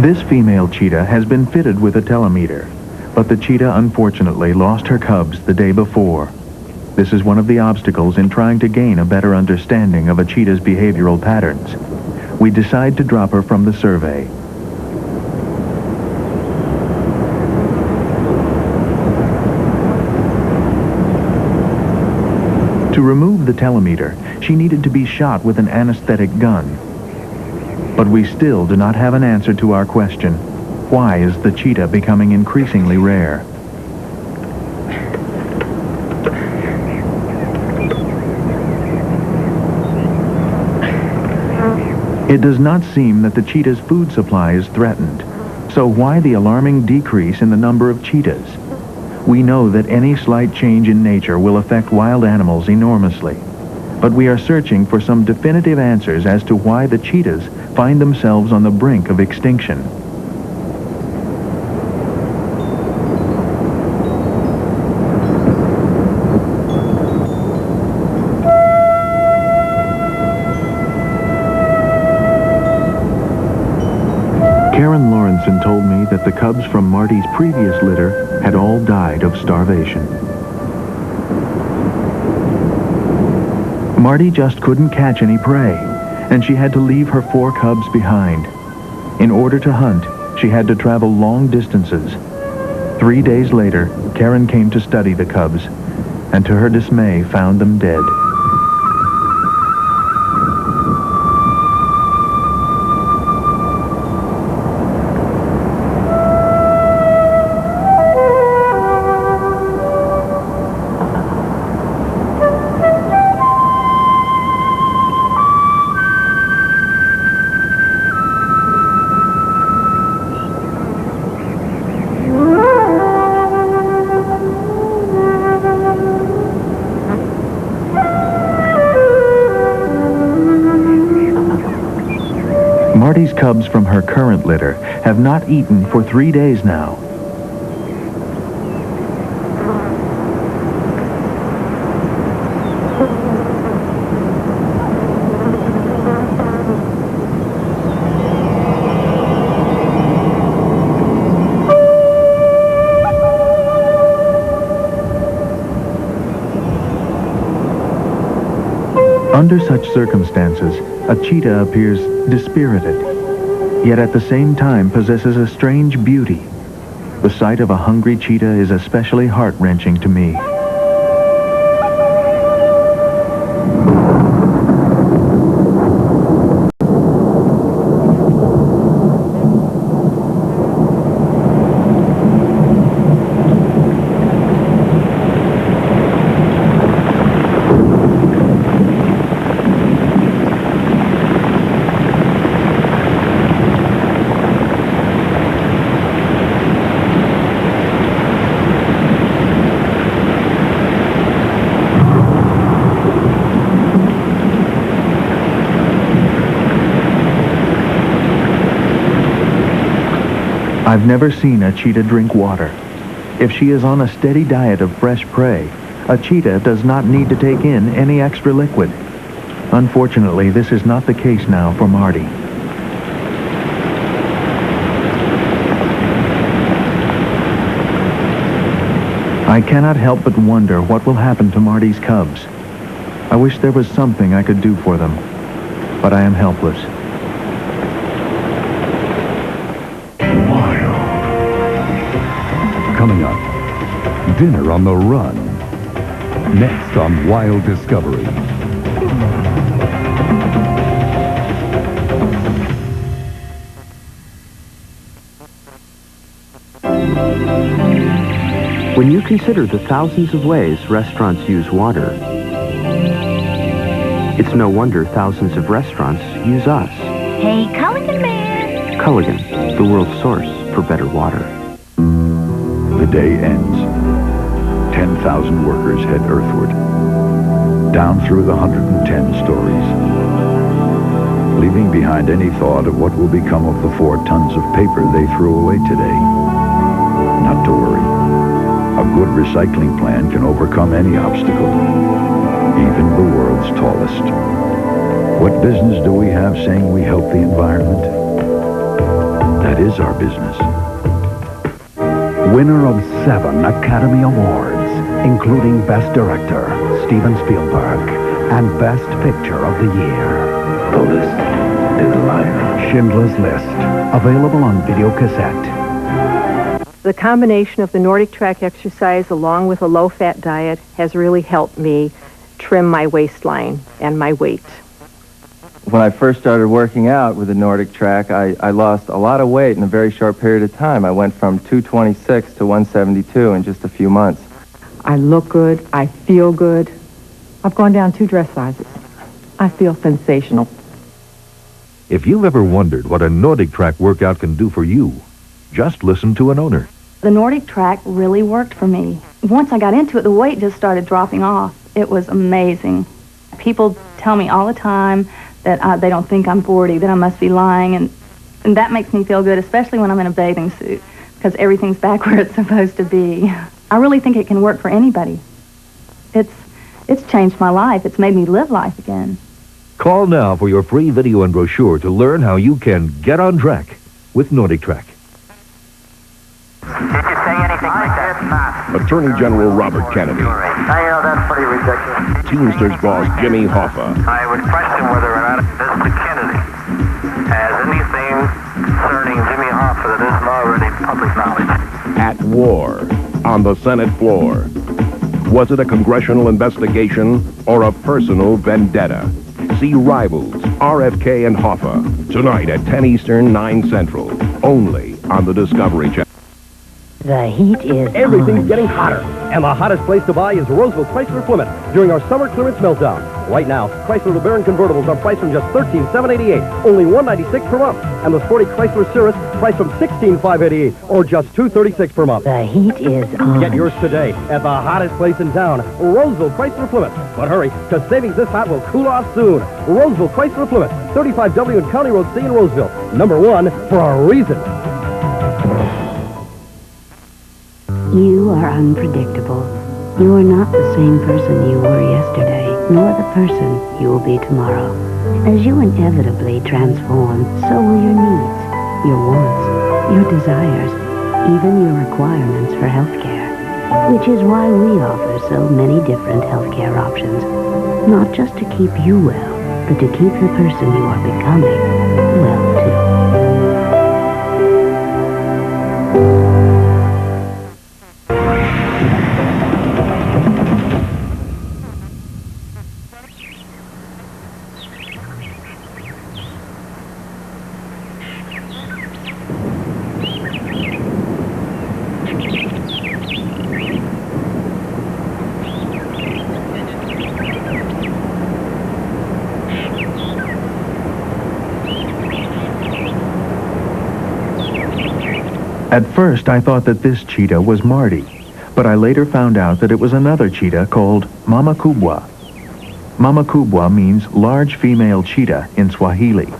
This female cheetah has been fitted with a telemeter, but the cheetah unfortunately lost her cubs the day before. This is one of the obstacles in trying to gain a better understanding of a cheetah's behavioral patterns. We decide to drop her from the survey. To remove the telemeter, she needed to be shot with an anesthetic gun. But we still do not have an answer to our question. Why is the cheetah becoming increasingly rare? It does not seem that the cheetah's food supply is threatened. So why the alarming decrease in the number of cheetahs? We know that any slight change in nature will affect wild animals enormously. But we are searching for some definitive answers as to why the cheetahs find themselves on the brink of extinction. Karen Lawrenson told me that the cubs from Marty's previous litter had all died of starvation. Marty just couldn't catch any prey, and she had to leave her 4 cubs behind. In order to hunt, she had to travel long distances. 3 days later, Karen came to study the cubs, and to her dismay found them dead. Marty's cubs from her current litter have not eaten for 3 days now. Under such circumstances, a cheetah appears dispirited, yet at the same time possesses a strange beauty. The sight of a hungry cheetah is especially heart-wrenching to me. I've never seen a cheetah drink water. If she is on a steady diet of fresh prey, a cheetah does not need to take in any extra liquid. Unfortunately, this is not the case now for Marty. I cannot help but wonder what will happen to Marty's cubs. I wish there was something I could do for them, but I am helpless. Coming up, dinner on the run. Next on Wild Discovery. When you consider the thousands of ways restaurants use water, it's no wonder thousands of restaurants use us. Hey, Culligan man! Culligan, the world's source for better water. The day ends. 10,000 workers head earthward, down through the 110 stories, leaving behind any thought of what will become of the 4 tons of paper they threw away today. Not to worry. A good recycling plan can overcome any obstacle, even the world's tallest. What business do we have saying we help the environment? That is our business. Winner of 7 Academy Awards, including Best Director, Steven Spielberg, and Best Picture of the Year. The list is life. Schindler's List, available on videocassette. The combination of the Nordic Track exercise along with a low-fat diet has really helped me trim my waistline and my weight. When I first started working out with the Nordic Track, I lost a lot of weight in a very short period of time. I went from 226 to 172 in just a few months. I look good. I feel good. I've gone down 2 dress sizes. I feel sensational. If you've ever wondered what a Nordic Track workout can do for you, just listen to an owner. The Nordic Track really worked for me. Once I got into it, the weight just started dropping off. It was amazing. People tell me all the time that they don't think I'm 40, that I must be lying, and that makes me feel good, especially when I'm in a bathing suit, because everything's back where it's supposed to be. I really think it can work for anybody. It's changed my life. It's made me live life again. Call now for your free video and brochure to learn how you can get on track with Nordic Track. Did you say anything like that? Attorney General Robert Kennedy. I know that's pretty ridiculous. Teamsters boss Jimmy Hoffa. I would question whether or not Mr. Kennedy has anything concerning Jimmy Hoffa that isn't already public knowledge. At war on the Senate floor. Was it a congressional investigation or a personal vendetta? See Rivals, RFK and Hoffa tonight at 10 Eastern, 9 Central, only on the Discovery Channel. The heat is Everything's on. getting hotter, and the hottest place to buy is Roseville Chrysler Plymouth during our summer clearance meltdown. Right now, Chrysler LeBaron convertibles are priced from just $13,788, only $196 per month, and the sporty Chrysler Cirrus priced from $16,588, or just $236 per month. The heat is on. Get yours today at the hottest place in town, Roseville Chrysler Plymouth. But hurry, because savings this hot will cool off soon. Roseville Chrysler Plymouth, 35W and County Road C in Roseville. #1 for a reason. You are unpredictable. You are not the same person you were yesterday, nor the person you will be tomorrow. As you inevitably transform, so will your needs, your wants, your desires, even your requirements for healthcare. Which is why we offer so many different healthcare options. Not just to keep you well, but to keep the person you are becoming well too. At first, I thought that this cheetah was Marty, but I later found out that it was another cheetah called Mama Kubwa. Mama Kubwa means large female cheetah in Swahili.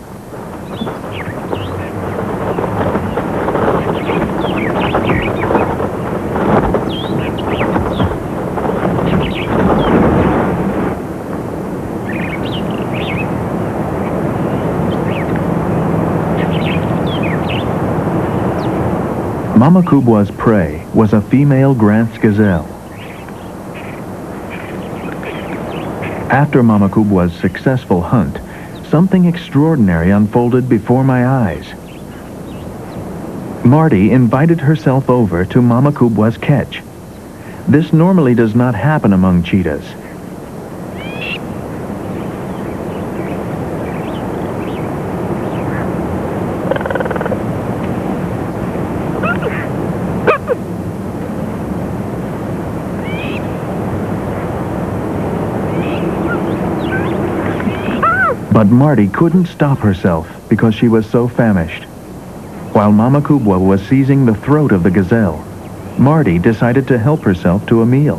Mama Kubwa's prey was a female Grant's gazelle. After Mama Kubwa's successful hunt, something extraordinary unfolded before my eyes. Marty invited herself over to Mama Kubwa's catch. This normally does not happen among cheetahs. But Marty couldn't stop herself because she was so famished. While Mama Kubwa was seizing the throat of the gazelle, Marty decided to help herself to a meal.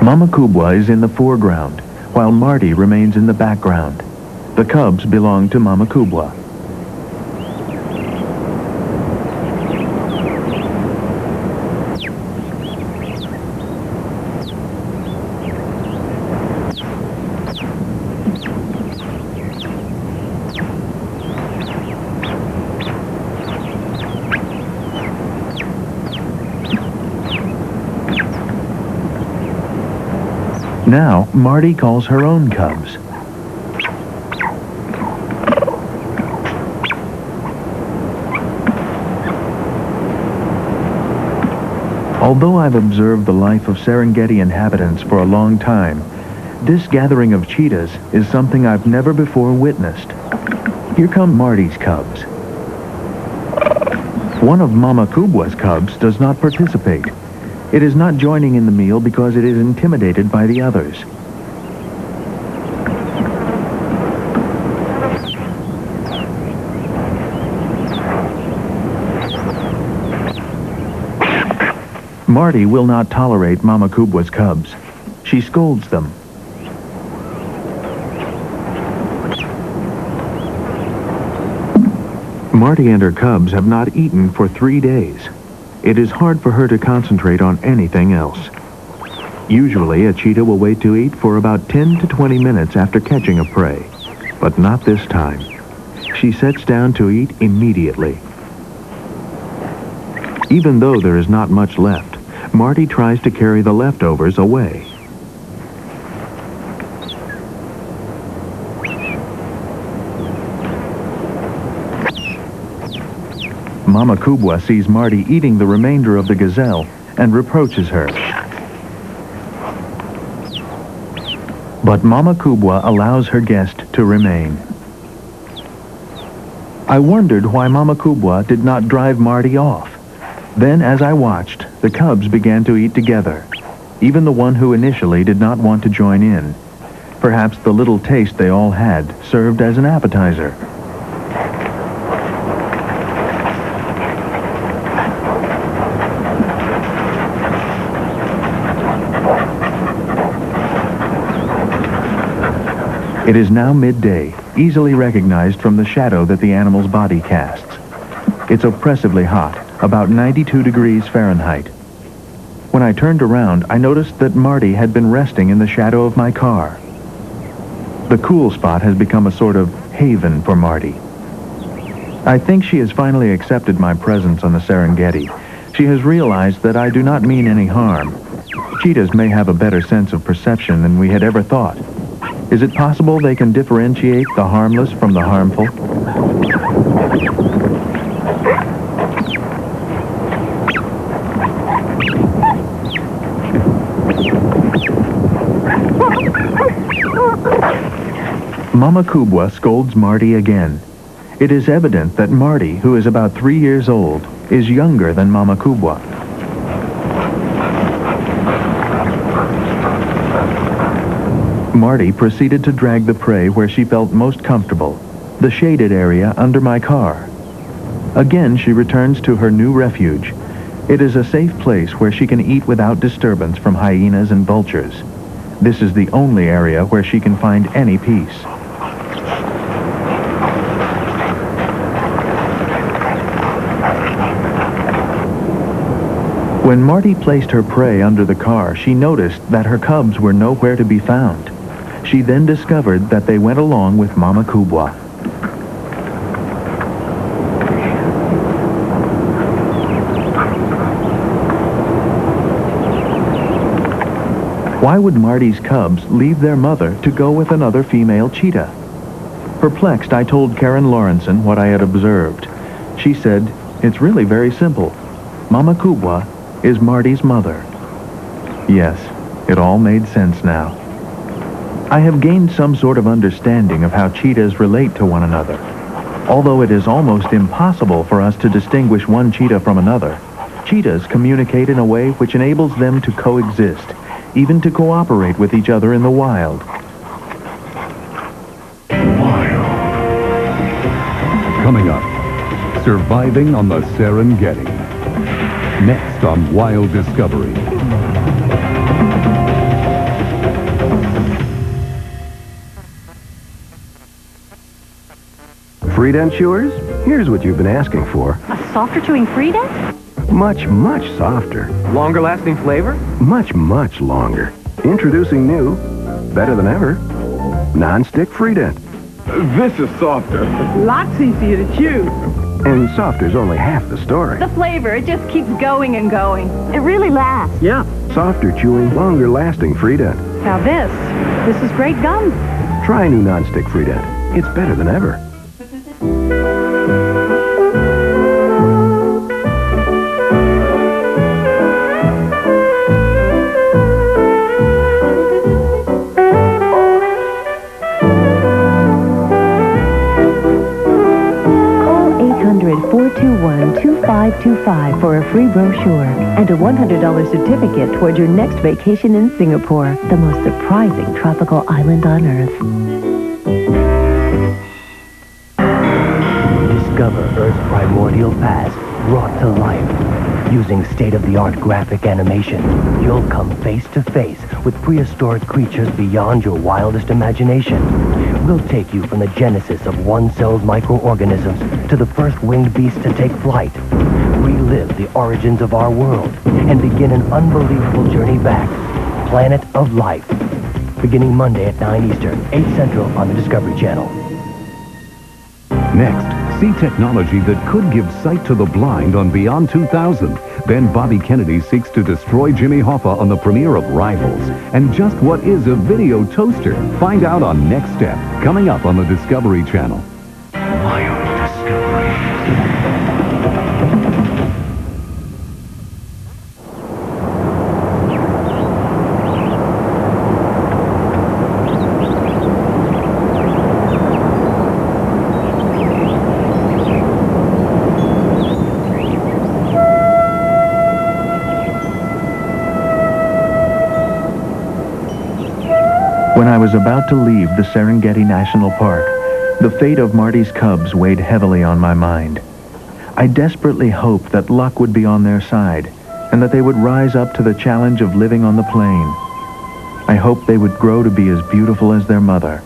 Mama Kubwa is in the foreground, while Marty remains in the background. The cubs belong to Mama Kubwa. Now, Marty calls her own cubs. Although I've observed the life of Serengeti inhabitants for a long time, this gathering of cheetahs is something I've never before witnessed. Here come Marty's cubs. One of Mama Kubwa's cubs does not participate. It is not joining in the meal because it is intimidated by the others. Marty will not tolerate Mama Kubwa's cubs. She scolds them. Marty and her cubs have not eaten for 3 days. It is hard for her to concentrate on anything else. Usually, a cheetah will wait to eat for about 10 to 20 minutes after catching a prey, but not this time. She sits down to eat immediately. Even though there is not much left, Marty tries to carry the leftovers away. Mama Kubwa sees Marty eating the remainder of the gazelle and reproaches her. But Mama Kubwa allows her guest to remain. I wondered why Mama Kubwa did not drive Marty off. Then, as I watched, the cubs began to eat together, even the one who initially did not want to join in. Perhaps the little taste they all had served as an appetizer. It is now midday, easily recognized from the shadow that the animal's body casts. It's oppressively hot, about 92 degrees Fahrenheit. When I turned around, I noticed that Marty had been resting in the shadow of my car. The cool spot has become a sort of haven for Marty. I think she has finally accepted my presence on the Serengeti. She has realized that I do not mean any harm. Cheetahs may have a better sense of perception than we had ever thought. Is it possible they can differentiate the harmless from the harmful? Mama Kubwa scolds Marty again. It is evident that Marty, who is about 3 years old, is younger than Mama Kubwa. Marty proceeded to drag the prey where she felt most comfortable, the shaded area under my car. Again, she returns to her new refuge. It is a safe place where she can eat without disturbance from hyenas and vultures. This is the only area where she can find any peace. When Marty placed her prey under the car, she noticed that her cubs were nowhere to be found. She then discovered that they went along with Mama Kubwa. Why would Marty's cubs leave their mother to go with another female cheetah? Perplexed, I told Karen Lawrenson what I had observed. She said, "It's really very simple. Mama Kubwa is Marty's mother." Yes, it all made sense now. I have gained some sort of understanding of how cheetahs relate to one another. Although it is almost impossible for us to distinguish one cheetah from another, cheetahs communicate in a way which enables them to coexist, even to cooperate with each other in the wild. Coming up, surviving on the Serengeti. Next on Wild Discovery. Free-dent chewers? Here's what you've been asking for. A softer chewing Free-dent? Much, much softer. Longer lasting flavor? Much, much longer. Introducing new, better than ever, non-stick Free-dent. This is softer. Lots easier to chew. And softer's only half the story. The flavor, it just keeps going and going. It really lasts. Yeah. Softer chewing, longer lasting Free-dent. Now this is great gum. Try new non-stick Frida. It's better than ever. Call 800-421-2525 for a free brochure and a $100 certificate toward your next vacation in Singapore, the most surprising tropical island on Earth. Discover Earth's primordial past brought to life. Using state-of-the-art graphic animation, you'll come face to face with prehistoric creatures beyond your wildest imagination. We'll take you from the genesis of one-celled microorganisms to the first winged beast to take flight. Relive the origins of our world and begin an unbelievable journey back. Planet of Life. Beginning Monday at 9 Eastern, 8 Central on the Discovery Channel. Next, see technology that could give sight to the blind on Beyond 2000. Then Bobby Kennedy seeks to destroy Jimmy Hoffa on the premiere of Rivals. And just what is a video toaster? Find out on Next Step, coming up on the Discovery Channel. Wild Discovery. When I was about to leave the Serengeti National Park, the fate of Marty's cubs weighed heavily on my mind. I desperately hoped that luck would be on their side and that they would rise up to the challenge of living on the plain. I hoped they would grow to be as beautiful as their mother.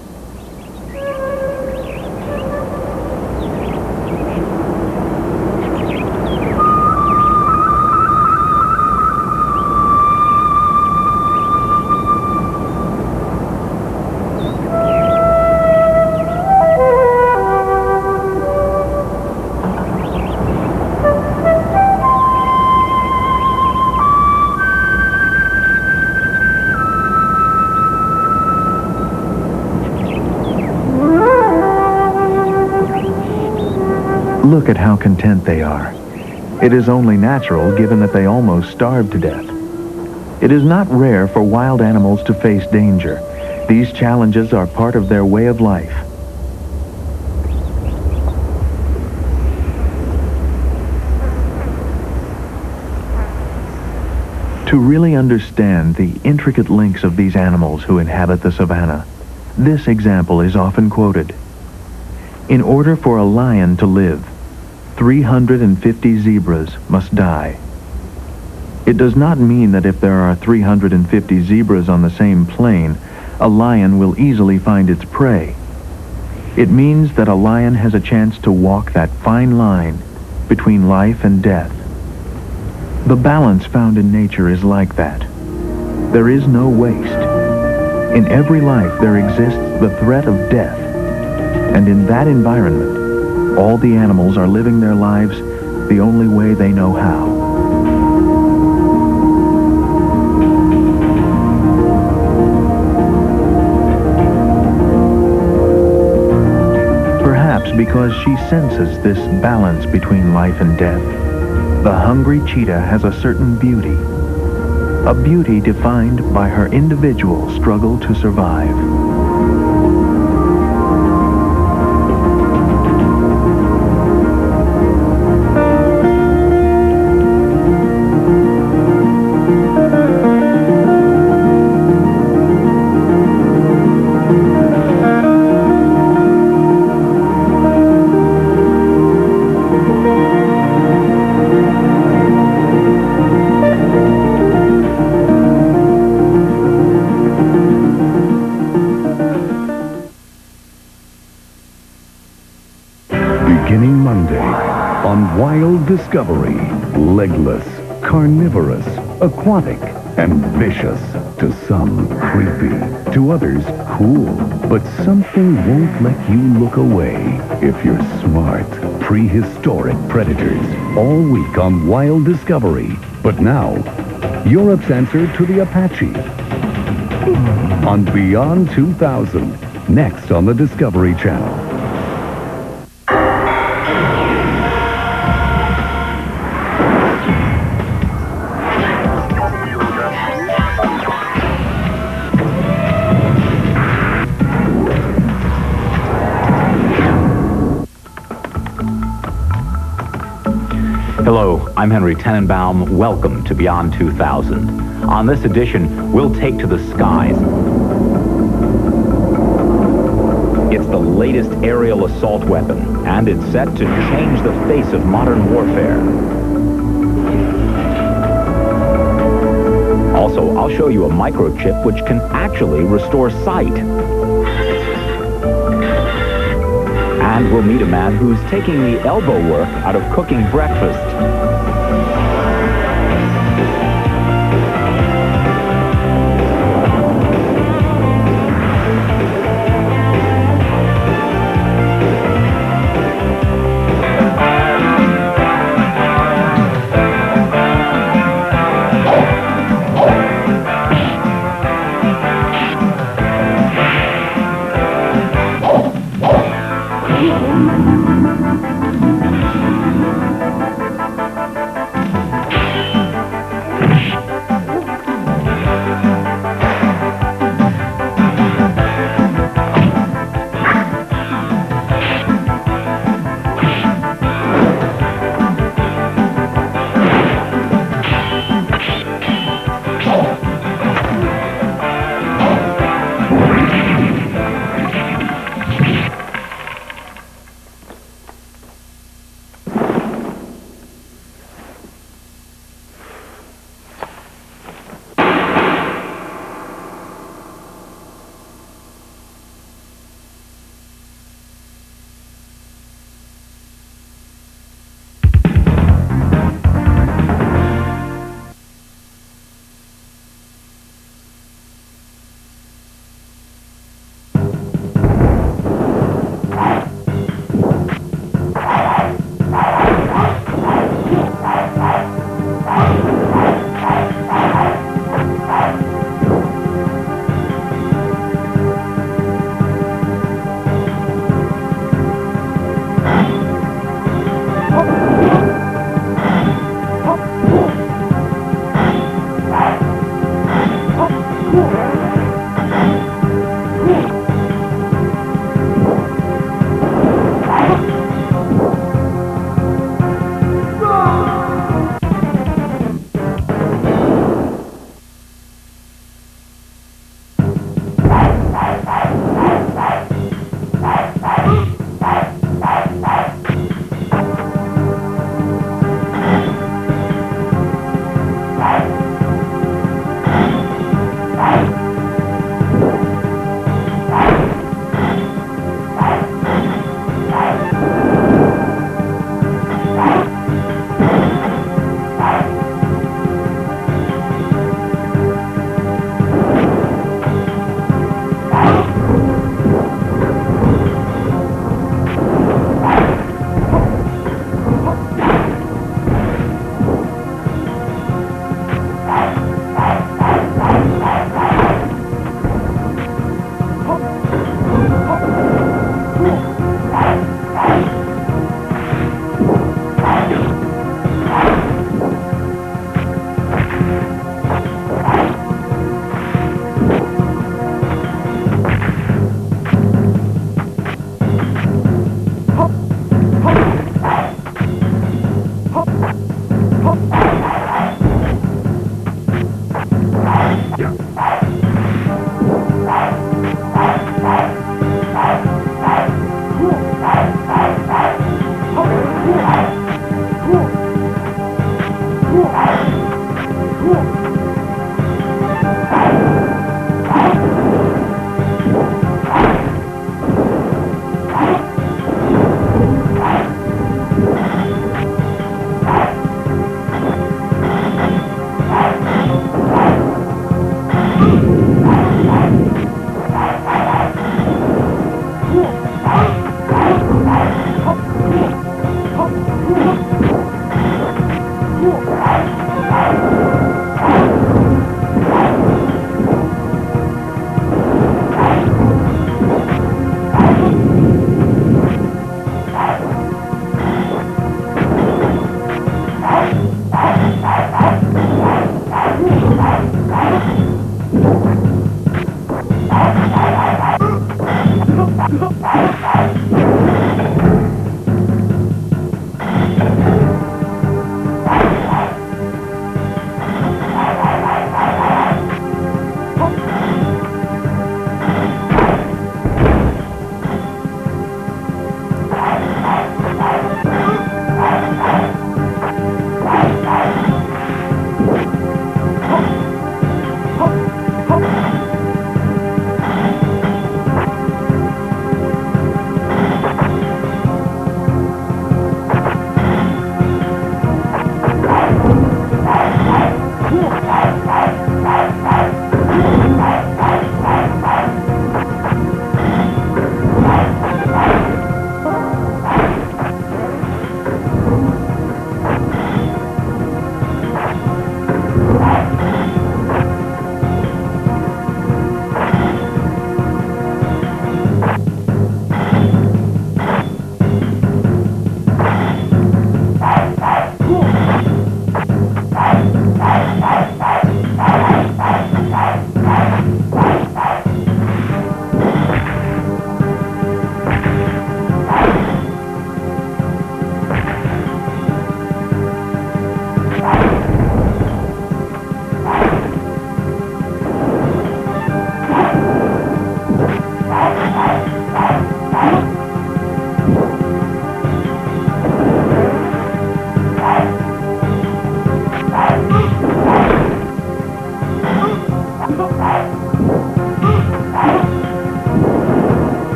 Look at how content they are. It is only natural given that they almost starved to death. It is not rare for wild animals to face danger. These challenges are part of their way of life. To really understand the intricate links of these animals who inhabit the savannah, this example is often quoted. In order for a lion to live, 350 zebras must die. It does not mean that if there are 350 zebras on the same plain, a lion will easily find its prey. It means that a lion has a chance to walk that fine line between life and death. The balance found in nature is like that. There is no waste. In every life there exists the threat of death. And in that environment, all the animals are living their lives the only way they know how. Perhaps because she senses this balance between life and death, the hungry cheetah has a certain beauty. A beauty defined by her individual struggle to survive. Beginning Monday on Wild Discovery. Legless, carnivorous, aquatic, and vicious. To some, creepy. To others, cool. But something won't let you look away if you're smart. Prehistoric predators. All week on Wild Discovery. But now, Europe's answer to the Apache. On Beyond 2000, next on the Discovery Channel. Hello, I'm Henry Tenenbaum. Welcome to Beyond 2000. On this edition, we'll take to the skies. It's the latest aerial assault weapon, and it's set to change the face of modern warfare. Also, I'll show you a microchip which can actually restore sight. And we'll meet a man who's taking the elbow work out of cooking breakfast.